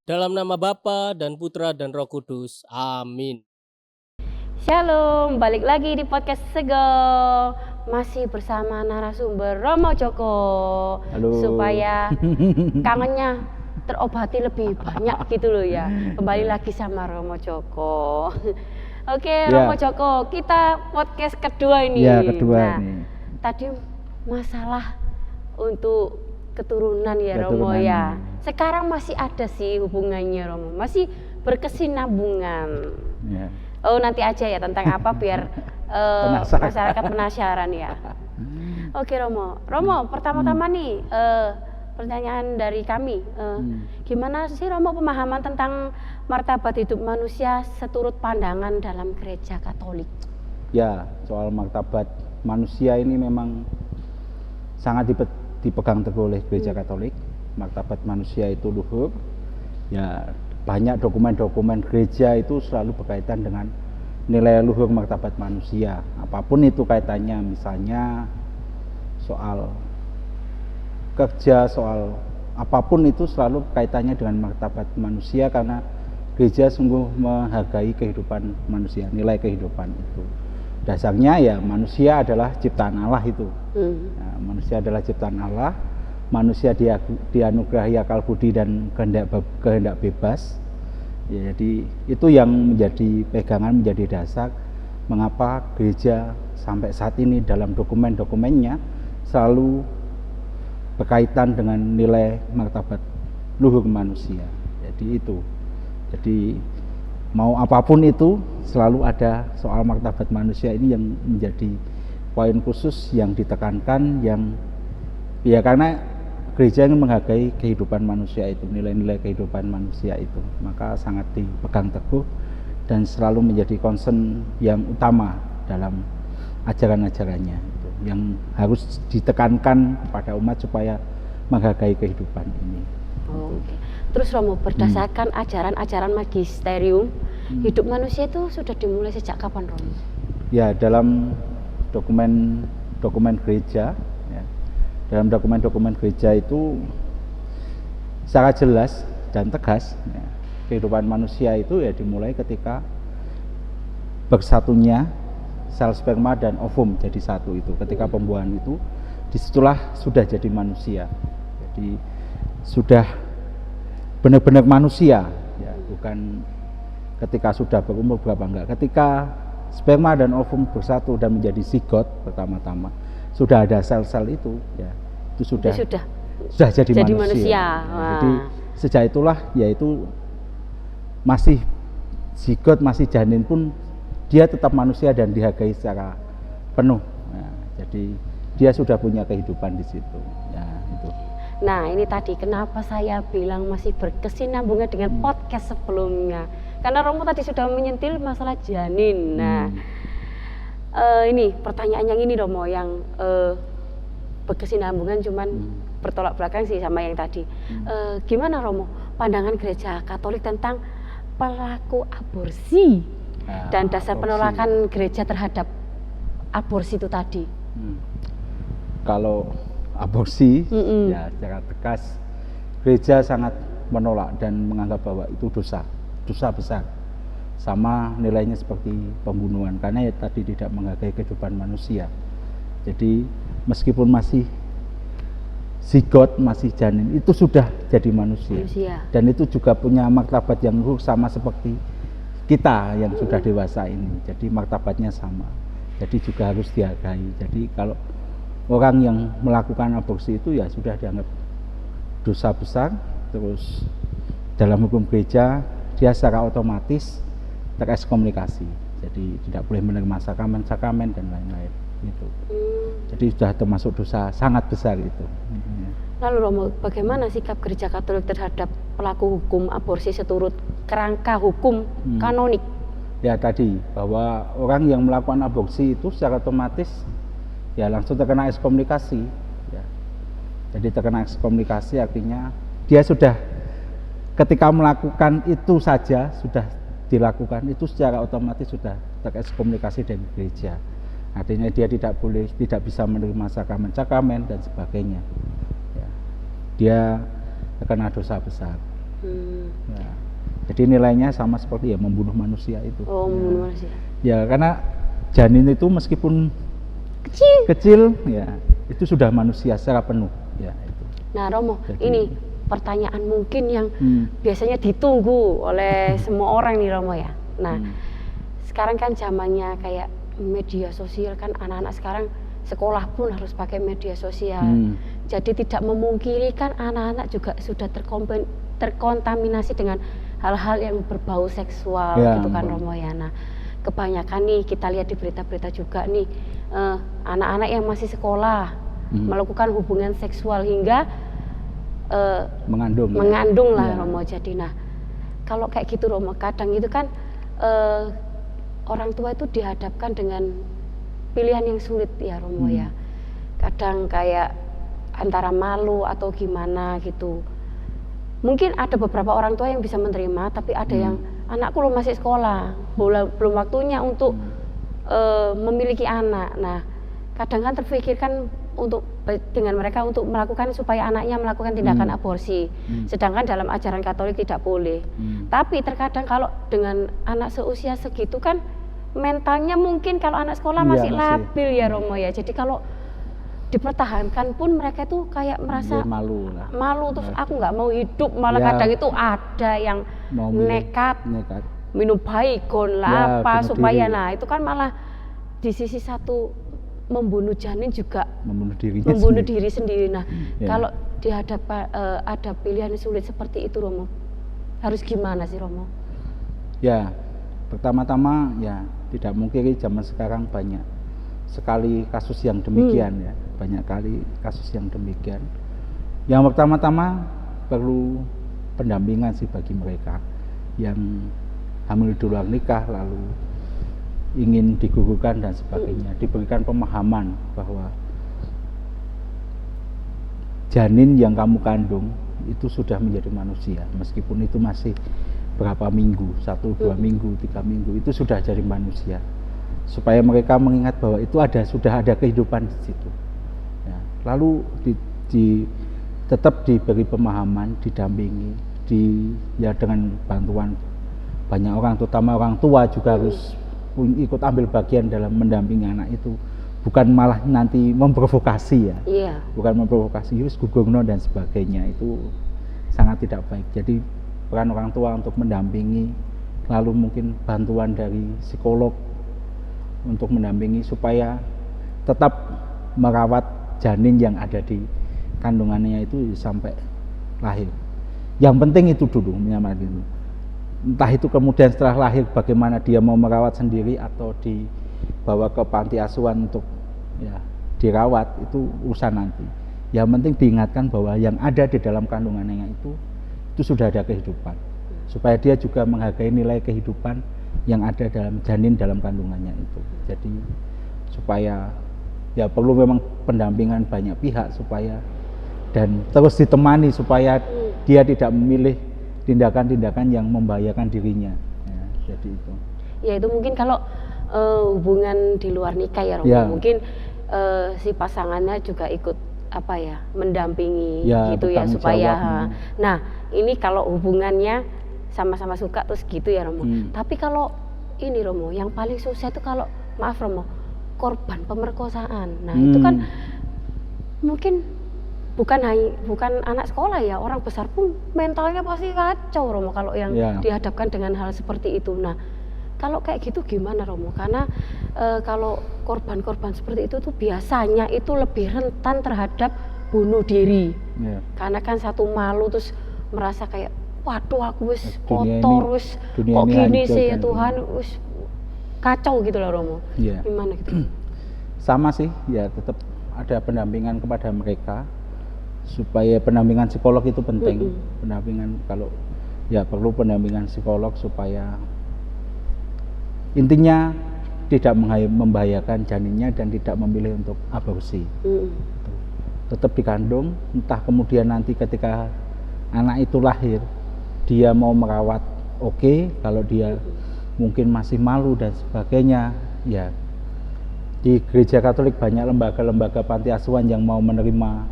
Dalam nama Bapa dan Putra dan Roh Kudus. Amin. Shalom, balik lagi di podcast Sego. Masih bersama narasumber Romo Joko. Halo. Supaya kangennya terobati lebih banyak gitu loh ya. Kembali lagi sama Romo Joko. Oke, Romo Joko, kita podcast kedua ini. Ya, kedua ini. Tadi masalah untuk keturunan ya Romo ya. Sekarang masih ada sih hubungannya Romo, masih berkesinambungan. Ya. Oh, nanti aja ya tentang apa biar masyarakat penasaran ya. Oke Romo, pertama-tama nih pertanyaan dari kami, gimana sih Romo pemahaman tentang martabat hidup manusia seturut pandangan dalam gereja Katolik? Ya, soal martabat manusia ini memang sangat dipegang teguh oleh gereja Katolik. Martabat manusia itu luhur. Ya, banyak dokumen-dokumen gereja itu selalu berkaitan dengan nilai luhur martabat manusia. Apapun itu kaitannya, misalnya soal kerja, soal apapun itu selalu kaitannya dengan martabat manusia, karena gereja sungguh menghargai kehidupan manusia, nilai kehidupan itu. Dasarnya ya manusia adalah ciptaan Allah itu. Nah, manusia adalah ciptaan Allah. Manusia dianugerahi akal budi dan kehendak bebas. Ya, jadi itu yang menjadi pegangan, menjadi dasar mengapa gereja sampai saat ini dalam dokumen-dokumennya selalu berkaitan dengan nilai martabat luhur manusia. Jadi itu. Jadi mau apapun itu selalu ada soal martabat manusia ini yang menjadi poin khusus yang ditekankan, yang ya karena gereja ingin menghargai kehidupan manusia itu, nilai-nilai kehidupan manusia itu, maka sangat dipegang teguh dan selalu menjadi concern yang utama dalam ajaran-ajarannya itu, yang harus ditekankan kepada umat supaya menghargai kehidupan ini. Oke. Terus Romo, berdasarkan ajaran-ajaran magisterium, hidup manusia itu sudah dimulai sejak kapan Romo? Ya, dalam dokumen gereja, ya, dalam dokumen gereja itu secara jelas dan tegas, ya, kehidupan manusia itu ya dimulai ketika bersatunya sel sperma dan ovum jadi satu itu. Ketika pembuahan itu, disitulah sudah jadi manusia. Jadi sudah benar-benar manusia, ya, bukan ketika sudah berumur berapa, enggak. Ketika sperma dan ovum bersatu dan menjadi zigot pertama-tama, sudah ada sel-sel itu, ya, itu sudah jadi manusia. Ya, jadi sejak itulah, yaitu masih zigot, masih janin pun dia tetap manusia dan dihargai secara penuh. Nah, jadi dia sudah punya kehidupan di situ. Ya, itu. Nah, ini tadi kenapa saya bilang masih berkesinambungan dengan podcast sebelumnya. Karena Romo tadi sudah menyentil masalah janin. Nah, ini pertanyaan yang ini Romo, yang berkesinambungan cuman bertolak belakang sih sama yang tadi. Gimana Romo pandangan gereja Katolik tentang pelaku aborsi dan dasar penolakan gereja terhadap aborsi itu tadi? Kalau aborsi, ya secara tegas gereja sangat menolak dan menganggap bahwa itu dosa besar, sama nilainya seperti pembunuhan, karena ya tadi tidak menghargai kehidupan manusia. Jadi meskipun masih zigot, masih janin, itu sudah jadi manusia. Dan itu juga punya martabat yang luhur sama seperti kita yang sudah dewasa ini. Jadi martabatnya sama, jadi juga harus dihargai. Jadi kalau orang yang melakukan aborsi itu ya sudah dianggap dosa besar. Terus dalam hukum gereja dia secara otomatis terekskomunikasi, jadi tidak boleh menerima sakramen dan lain-lain gitu. Jadi sudah termasuk dosa sangat besar itu. Lalu Romo, bagaimana sikap gereja Katolik terhadap pelaku hukum aborsi seturut kerangka hukum kanonik? Ya tadi, bahwa orang yang melakukan aborsi itu secara otomatis ya langsung terkena ekskomunikasi, ya. Jadi terkena ekskomunikasi artinya dia sudah ketika melakukan itu saja sudah dilakukan itu secara otomatis sudah terekskomunikasi dari gereja. Artinya dia tidak bisa menerima sakramen dan sebagainya. Ya. Dia terkena dosa besar. Ya. Jadi nilainya sama seperti ya membunuh manusia itu. Oh, membunuh manusia. Ya karena janin itu meskipun kecil ya itu sudah manusia secara penuh ya itu. Nah Romo, Jadi, ini pertanyaan mungkin yang biasanya ditunggu oleh semua orang nih Romo ya. Nah sekarang kan zamannya kayak media sosial kan, anak-anak sekarang sekolah pun harus pakai media sosial. Jadi tidak memungkiri kan anak-anak juga sudah terkontaminasi dengan hal-hal yang berbau seksual ya, gitu kan Romo ya. Nah kebanyakan nih kita lihat di berita-berita juga nih anak-anak yang masih sekolah melakukan hubungan seksual hingga mengandung lah ya. Romo. Jadi nah kalau kayak gitu Romo, kadang itu kan orang tua itu dihadapkan dengan pilihan yang sulit ya Romo ya. Kadang kayak antara malu atau gimana gitu. Mungkin ada beberapa orang tua yang bisa menerima, tapi ada yang anakku lo masih sekolah, belum waktunya untuk memiliki anak. Nah, kadang kan terpikirkan untuk dengan mereka untuk melakukan supaya anaknya melakukan tindakan aborsi. Sedangkan dalam ajaran Katolik tidak boleh. Tapi terkadang kalau dengan anak seusia segitu kan mentalnya mungkin kalau anak sekolah masih labil ya Romo ya. Jadi kalau dipertahankan pun mereka itu kayak merasa malu terus aku nggak mau hidup, malah kadang itu ada yang nekat minum baygon lah apa supaya nah itu kan malah di sisi satu membunuh janin juga membunuh diri sendiri. Nah kalau dihadapkan ada pilihan sulit seperti itu Romo, harus gimana sih Romo? Ya pertama-tama ya tidak mungkin zaman sekarang banyak sekali kasus yang demikian ya, banyak kali kasus yang demikian. Yang pertama-tama perlu pendampingan sih bagi mereka yang hamil di luar nikah lalu ingin digugurkan dan sebagainya, diberikan pemahaman bahwa janin yang kamu kandung itu sudah menjadi manusia, meskipun itu masih berapa minggu, 1, 2 minggu, 3 minggu, itu sudah jadi manusia. Supaya mereka mengingat bahwa itu sudah ada kehidupan di situ. Ya. Lalu tetap diberi pemahaman, didampingi, dengan bantuan banyak orang, terutama orang tua juga harus ikut ambil bagian dalam mendampingi anak itu. Bukan malah nanti memprovokasi ya, bukan memprovokasi, gugurno dan sebagainya, itu sangat tidak baik. Jadi peran orang tua untuk mendampingi, lalu mungkin bantuan dari psikolog untuk mendampingi supaya tetap merawat janin yang ada di kandungannya itu sampai lahir. Yang penting itu dulu menyelamatkan itu. Entah itu kemudian setelah lahir bagaimana dia mau merawat sendiri atau dibawa ke panti asuhan untuk ya dirawat, itu urusan nanti. Yang penting diingatkan bahwa yang ada di dalam kandungannya itu sudah ada kehidupan, supaya dia juga menghargai nilai kehidupan yang ada dalam janin dalam kandungannya itu. Jadi supaya ya perlu memang pendampingan banyak pihak supaya dan terus ditemani supaya dia tidak memilih tindakan-tindakan yang membahayakan dirinya ya, jadi itu. Ya itu mungkin kalau hubungan di luar nikah ya Romo, mungkin si pasangannya juga ikut mendampingi gitu ya supaya nah ini kalau hubungannya sama-sama suka terus gitu ya Romo. Tapi kalau ini Romo, yang paling susah itu kalau maaf Romo, korban pemerkosaan. Nah itu kan mungkin bukan anak sekolah ya, orang besar pun mentalnya pasti kacau Romo kalau yang dihadapkan dengan hal seperti itu. Nah kalau kayak gitu gimana Romo? Karena kalau korban-korban seperti itu tuh biasanya itu lebih rentan terhadap bunuh diri. Karena kan satu malu terus merasa kayak waduh aku wis kotor wis kok gini sih ya Tuhan, wis kacau gitu loh Romo. Gimana gitu? Sama sih ya, tetap ada pendampingan kepada mereka supaya pendampingan psikolog itu penting. Pendampingan kalau ya perlu pendampingan psikolog supaya intinya tidak membahayakan janinnya dan tidak memilih untuk aborsi. Tetap dikandung, entah kemudian nanti ketika anak itu lahir dia mau merawat kalau dia mungkin masih malu dan sebagainya ya, di gereja Katolik banyak lembaga-lembaga panti asuhan yang mau menerima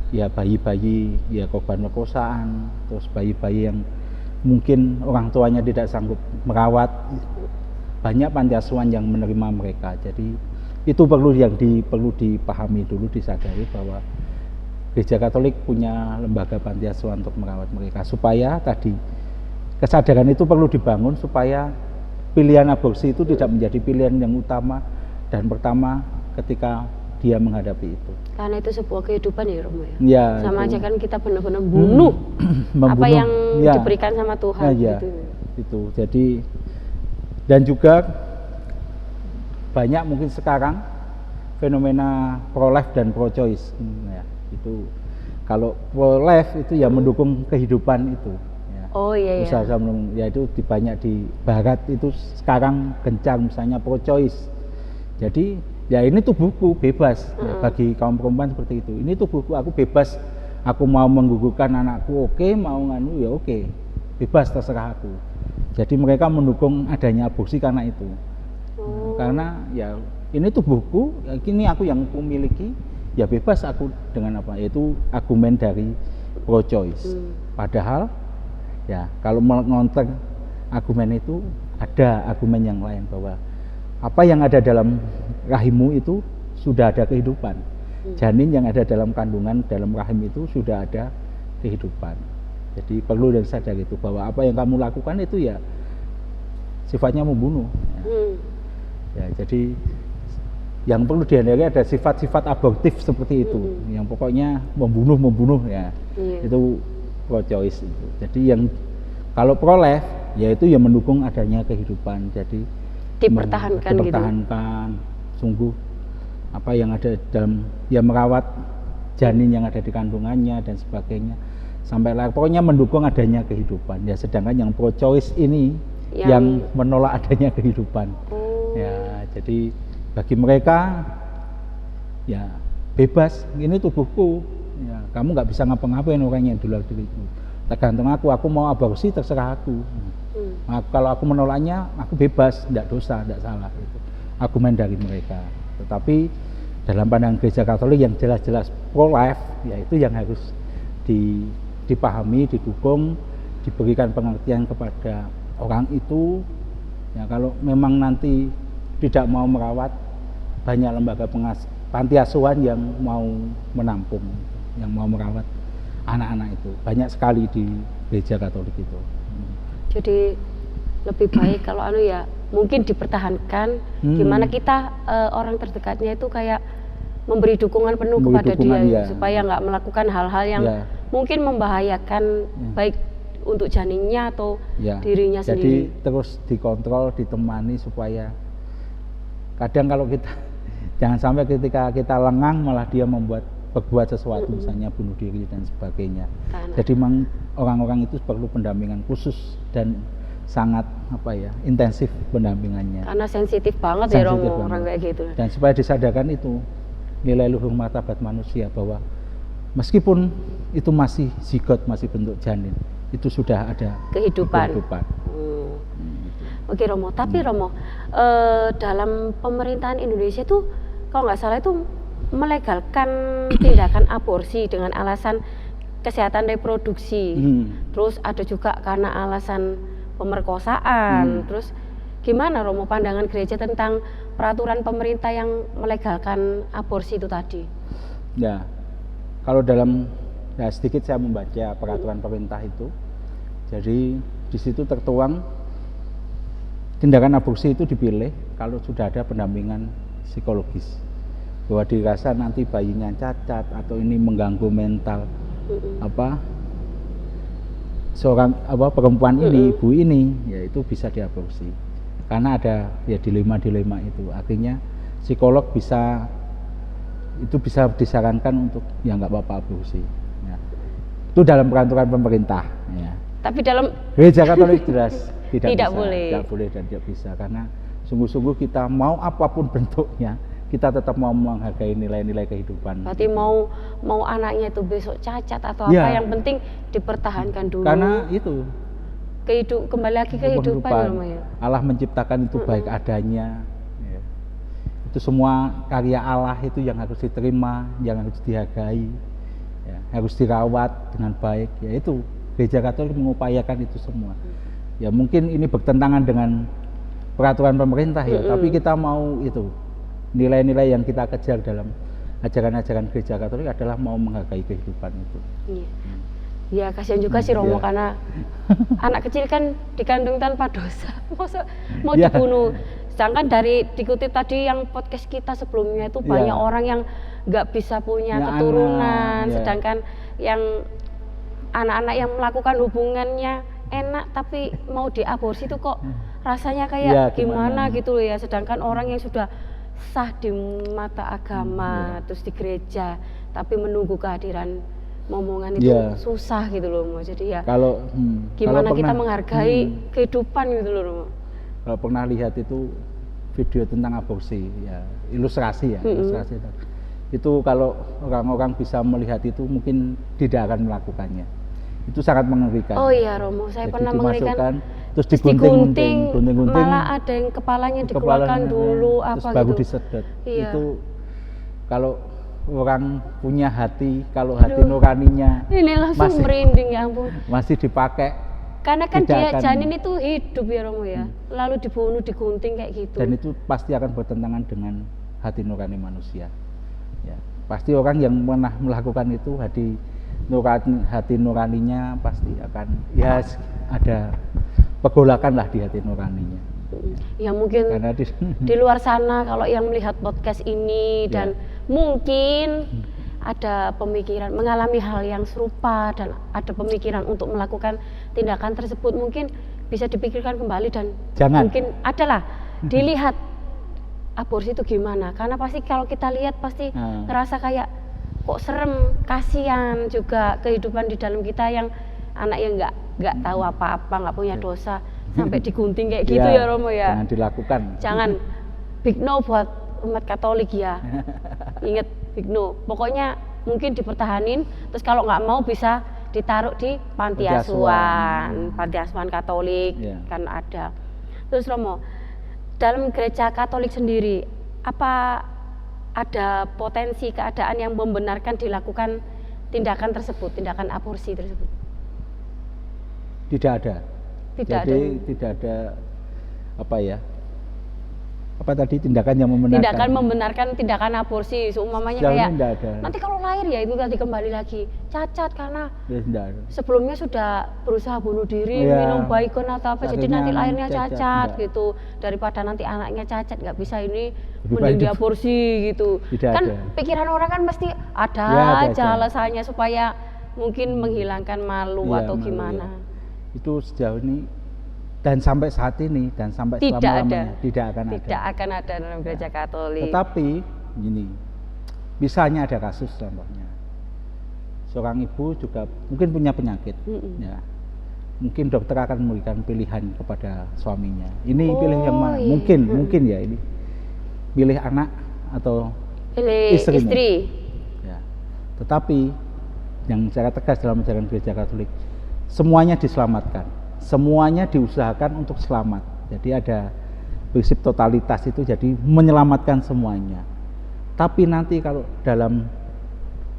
ya bayi-bayi ya korban perkosaan, terus bayi-bayi yang mungkin orang tuanya tidak sanggup merawat, banyak panti asuhan yang menerima mereka. Jadi itu perlu dipahami dulu, disadari bahwa Gereja Katolik punya lembaga panti asuhan untuk merawat mereka, supaya tadi kesadaran itu perlu dibangun supaya pilihan aborsi itu tidak menjadi pilihan yang utama dan pertama ketika dia menghadapi itu. Karena itu sebuah kehidupan ya Romo ya. Ya, sama itu. aja kan kita benar-benar bunuh apa yang diberikan sama Tuhan ya, gitu. Itu. Jadi dan juga banyak mungkin sekarang fenomena pro-life dan pro-choice. Ya, itu kalau pro-life itu ya mendukung kehidupan itu. Ya. Oh iya. Usaha mendukung, ya itu banyak di Barat itu sekarang gencar misalnya pro-choice. Jadi ya ini tubuhku bebas ya, bagi kaum perempuan seperti itu. Ini tubuhku, aku bebas. Aku mau menggugurkan anakku, oke, mau nganu ya oke, bebas terserah aku. Jadi mereka mendukung adanya aborsi karena itu. Karena ya ini tubuhku, ini aku yang kumiliki, ya bebas aku dengan apa, yaitu argumen dari pro-choice. Padahal ya kalau mengontek argumen itu ada argumen yang lain bahwa apa yang ada dalam rahimmu itu sudah ada kehidupan. Janin yang ada dalam kandungan dalam rahim itu sudah ada kehidupan. Jadi perlu dan sadar itu bahwa apa yang kamu lakukan itu ya sifatnya membunuh. Ya, jadi yang perlu dihindari ada sifat-sifat abortif seperti itu, yang pokoknya membunuh ya, itu pro-choice itu. Jadi yang kalau pro-life yaitu yang mendukung adanya kehidupan. Jadi dipertahankan sungguh apa yang ada dalam ya merawat janin yang ada di kandungannya dan sebagainya sampai lahir, pokoknya mendukung adanya kehidupan ya. Sedangkan yang pro-choice ini yang menolak adanya kehidupan. Ya, jadi bagi mereka ya bebas, ini tubuhku ya, kamu nggak bisa ngapa-ngapain orang yang di luar diriku, tergantung aku mau aborsi terserah aku. Nah, kalau aku menolaknya aku bebas, tidak dosa, tidak salah. Itu argumen dari mereka. Tetapi dalam pandangan Gereja Katolik yang jelas-jelas pro-life, yaitu yang harus dipahami, didukung, diberikan pengertian kepada orang itu. Ya, kalau memang nanti tidak mau merawat, banyak lembaga panti asuhan yang mau menampung, yang mau merawat anak-anak itu. Banyak sekali di Gereja Katolik itu. Jadi lebih baik kalau ya mungkin dipertahankan, gimana kita orang terdekatnya itu kayak memberi dukungan penuh kepada dia supaya nggak melakukan hal-hal yang mungkin membahayakan baik untuk janinnya atau dirinya sendiri. Jadi terus dikontrol, ditemani supaya kadang kalau kita jangan sampai ketika kita lengang malah dia berbuat sesuatu, misalnya bunuh diri dan sebagainya. Jadi memang orang-orang itu perlu pendampingan khusus dan sangat intensif pendampingannya. Karena sensitif banget ya Romo orang kayak gitu. Dan supaya disadarkan itu nilai luhur martabat manusia bahwa meskipun itu masih zigot, masih bentuk janin, itu sudah ada kehidupan. Oke Romo, tapi Romo dalam pemerintahan Indonesia itu kalau nggak salah itu melegalkan tindakan aborsi dengan alasan kesehatan reproduksi. Terus ada juga karena alasan pemerkosaan. Terus gimana Romo pandangan gereja tentang peraturan pemerintah yang melegalkan aborsi itu tadi? Ya, kalau dalam sedikit saya membaca peraturan pemerintah itu, jadi di situ tertuang tindakan aborsi itu dipilih kalau sudah ada pendampingan psikologis, bahwa dirasa nanti bayinya cacat atau ini mengganggu mental seorang perempuan ini, ibu ini, ya itu bisa diaborsi karena ada ya dilema-dilema itu. Akhirnya psikolog bisa disarankan untuk ya nggak apa-apa aborsi ya. Itu dalam peraturan pemerintah ya. Tapi dalam Gereja Katolik jelas tidak boleh dan tidak bisa, karena sungguh-sungguh kita mau apapun bentuknya kita tetap mau menghargai nilai-nilai kehidupan. Berarti mau anaknya itu besok cacat atau apa, yang penting dipertahankan dulu. Karena itu kembali lagi kehidupan. Allah menciptakan itu baik adanya. Ya. Itu semua karya Allah itu yang harus diterima, yang harus dihargai. ya, harus dirawat dengan baik. Ya itu Gereja Katolik mengupayakan itu semua. Ya mungkin ini bertentangan dengan peraturan pemerintah ya, tapi kita mau itu nilai-nilai yang kita kejar dalam ajaran-ajaran Gereja Katolik adalah mau menghargai kehidupan itu. Iya. Ya kasihan juga sih Romo karena anak kecil kan dikandung tanpa dosa, masa mau dibunuh. Sedangkan dari dikutip tadi yang podcast kita sebelumnya itu banyak orang yang nggak bisa punya keturunan, sedangkan yang anak-anak yang melakukan hubungannya enak tapi mau diaborsi itu kok rasanya kayak gimana gitu loh ya. Sedangkan orang yang sudah sah di mata agama terus di gereja tapi menunggu kehadiran momongan itu susah gitu loh. Jadi ya gimana kita menghargai kehidupan gitu loh. Kalau pernah lihat itu video tentang aborsi ya, ilustrasi itu kalau orang-orang bisa melihat itu mungkin tidak akan melakukannya. Itu sangat mengerikan. Oh iya Romo, saya pernah mengerikan. Terus digunting, malah ada yang kepalanya dikeluarkan dulu terus apa baru gitu. disedot. Iya. Itu kalau orang punya hati, kalau hati nuraninya ini langsung merinding ya ampun. Masih dipakai. Karena kan dia janin itu hidup ya Romo ya. Lalu dibunuh, digunting kayak gitu. Dan itu pasti akan bertentangan dengan hati nurani manusia. Ya, pasti orang yang pernah melakukan itu hati nuraninya pasti akan ada pergolakan lah di hati nuraninya. Ya mungkin di luar sana kalau yang melihat podcast ini dan mungkin ada pemikiran mengalami hal yang serupa dan ada pemikiran untuk melakukan tindakan tersebut, mungkin bisa dipikirkan kembali dan mungkin adalah dilihat aborsi itu gimana, karena pasti kalau kita lihat pasti ngerasa kayak kok serem, kasihan juga kehidupan di dalam kita yang anak yang nggak tahu apa-apa, nggak punya dosa sampai digunting kayak gitu ya Romo ya. Jangan dilakukan. Jangan big no buat umat Katolik ya. Ingat big no. Pokoknya mungkin dipertahanin. Terus kalau nggak mau bisa ditaruh di panti asuhan Katolik kan ada. Terus Romo, dalam gereja Katolik sendiri apa ada potensi keadaan yang membenarkan dilakukan tindakan tersebut, tindakan aborsi tersebut? Tidak ada. Jadi tidak ada tindakan yang membenarkan. Tindakan membenarkan tindakan aborsi, seumpamanya kayak nanti kalau lahir ya itu tadi kembali lagi cacat karena sebelumnya sudah berusaha bunuh diri, minum baikon atau apa, jadi nanti lahirnya cacat gitu. Daripada nanti anaknya cacat nggak bisa ini mending diaborsi gitu. Kan pikiran orang kan mesti ada aja alasannya supaya mungkin menghilangkan malu atau gimana. Itu sejauh ini dan sampai saat ini dan sampai selama-lamanya tidak akan ada dalam gereja Katolik. Tetapi gini, misalnya ada kasus contohnya seorang ibu juga mungkin punya penyakit, ya mungkin dokter akan memberikan pilihan kepada suaminya. Ini pilih yang mana? Mungkin ya ini pilih anak atau istri. Ya. Tetapi yang secara tegas dalam ajaran gereja Katolik semuanya diselamatkan. Semuanya diusahakan untuk selamat. Jadi ada prinsip totalitas itu, jadi menyelamatkan semuanya. Tapi nanti kalau dalam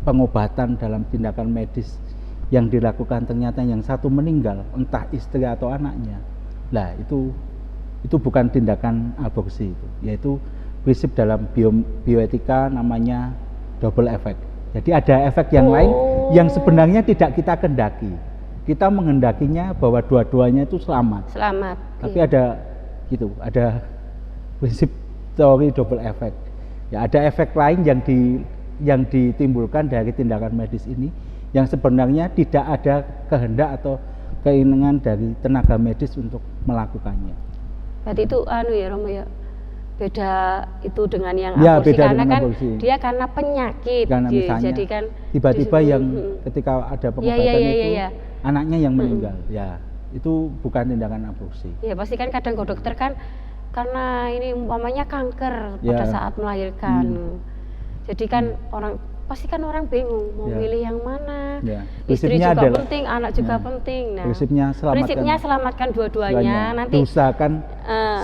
pengobatan, dalam tindakan medis yang dilakukan ternyata yang satu meninggal, entah istri atau anaknya, lah itu bukan tindakan aborsi itu, yaitu prinsip dalam bioetika namanya double effect. Jadi ada efek yang lain yang sebenarnya tidak kita kendaki. Kita menghendakinya bahwa dua-duanya itu selamat. Tapi ada prinsip teori double effect. Ya ada efek lain yang ditimbulkan dari tindakan medis ini yang sebenarnya tidak ada kehendak atau keinginan dari tenaga medis untuk melakukannya. Berarti itu ya Romo ya. Beda itu dengan yang aborsi karena kan aborsi. Dia karena penyakit. Jadi kan tiba-tiba yang ketika ada pengobatan itu anaknya yang meninggal, ya itu bukan tindakan aborsi. Ya pasti kan kadang dokter kan karena ini umpamanya kanker pada saat melahirkan. Jadi kan orang pasti kan orang bingung mau milih yang mana. Istri Prinsipnya juga adalah, penting, anak juga penting. Nah, prinsipnya selamatkan dua-duanya. Nanti diusahakan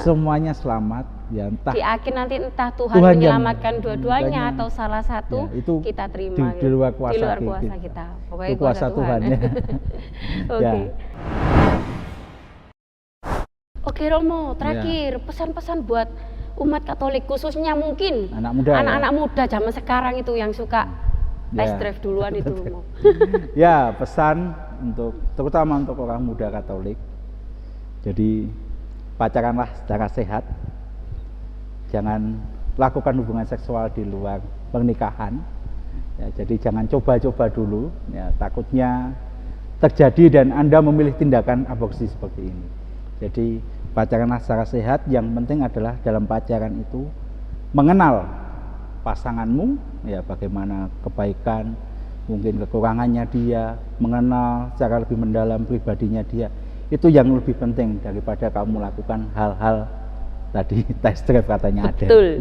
semuanya selamat. Ya, entah di akhir nanti entah Tuhan Tuhan menyelamatkan dua-duanya atau salah satu, itu kita terima di luar kuasa, kita. Pokoknya itu kuasa Tuhan ya. Oke. Oke Romo, terakhir pesan-pesan buat umat Katolik, khususnya mungkin anak-anak muda zaman sekarang itu yang suka test drive duluan itu Romo. Ya, pesan terutama untuk orang muda Katolik. Jadi pacaranlah secara sehat. Jangan lakukan hubungan seksual di luar pernikahan. Ya, jadi jangan coba-coba dulu. Ya, takutnya terjadi dan Anda memilih tindakan aborsi seperti ini. Jadi pacaranlah secara sehat. Yang penting adalah dalam pacaran itu mengenal pasanganmu, ya bagaimana kebaikan, mungkin kekurangannya dia, mengenal secara lebih mendalam pribadinya dia. Itu yang lebih penting daripada kamu melakukan hal-hal tadi test drive katanya ada. Betul.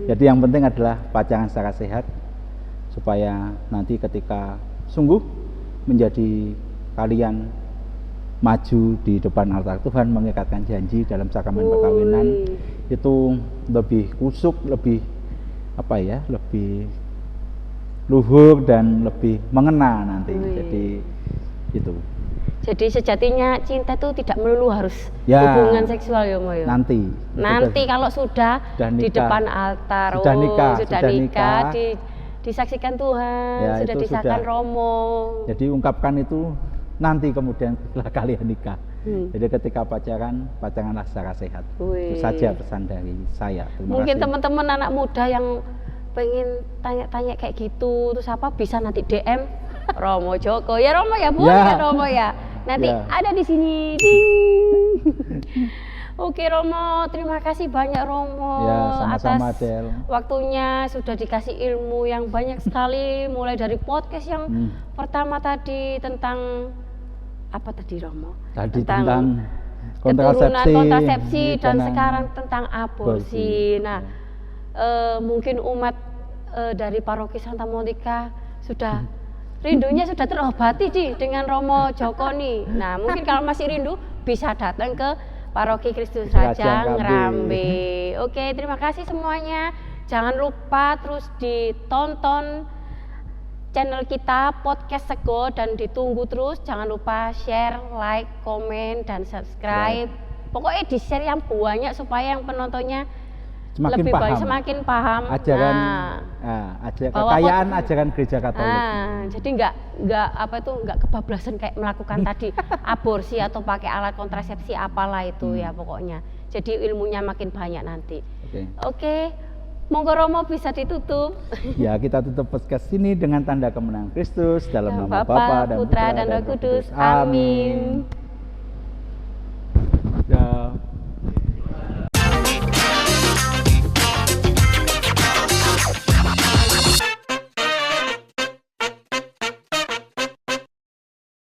Jadi yang penting adalah pacaran secara sehat supaya nanti ketika sungguh menjadi kalian maju di depan altar Tuhan mengikatkan janji dalam sakramen perkawinan itu lebih kusuk, lebih lebih luhur dan lebih mengena nanti. Jadi itu. Jadi sejatinya cinta itu tidak melulu harus hubungan seksual ya Mo ya. Nanti kalau sudah di depan altar, sudah nikah, disaksikan Tuhan, ya, sudah disahkan Romo. Jadi ungkapkan itu nanti kemudian setelah kalian nikah. Jadi ketika pacaranlah secara sehat. Itu saja pesan dari saya. Mungkin teman-teman anak muda yang pengen tanya-tanya kayak gitu, terus apa bisa nanti DM Romo Joko ya Romo ya Bu ya Romo ya. Nanti ada di sini. Oke Romo, terima kasih banyak Romo sama-sama, atas Del. waktunya, sudah dikasih ilmu yang banyak sekali, mulai dari podcast yang pertama tadi tentang apa tadi Romo? Tentang kontrasepsi dan sekarang tentang aborsi. Nah, mungkin umat dari Paroki Santa Monica sudah rindunya sudah terobati dengan Romo Joko nih. Nah, mungkin kalau masih rindu bisa datang ke Paroki Kristus Raja Ngrambe. Oke, terima kasih semuanya. Jangan lupa terus ditonton channel kita Podcast Sego dan ditunggu terus. Jangan lupa share, like, komen, dan subscribe. Pokoknya di-share yang banyak supaya yang penontonnya semakin paham ajaran kekayaan ajaran Gereja Katolik. Jadi nggak kebablasan kayak melakukan tadi aborsi atau pakai alat kontrasepsi apalah itu ya pokoknya. Jadi ilmunya makin banyak nanti. Oke. Monggo Romo bisa ditutup. Ya, kita tutup podcast ini dengan tanda kemenangan Kristus dalam nama Bapa, Putra dan Roh Kudus. Amin.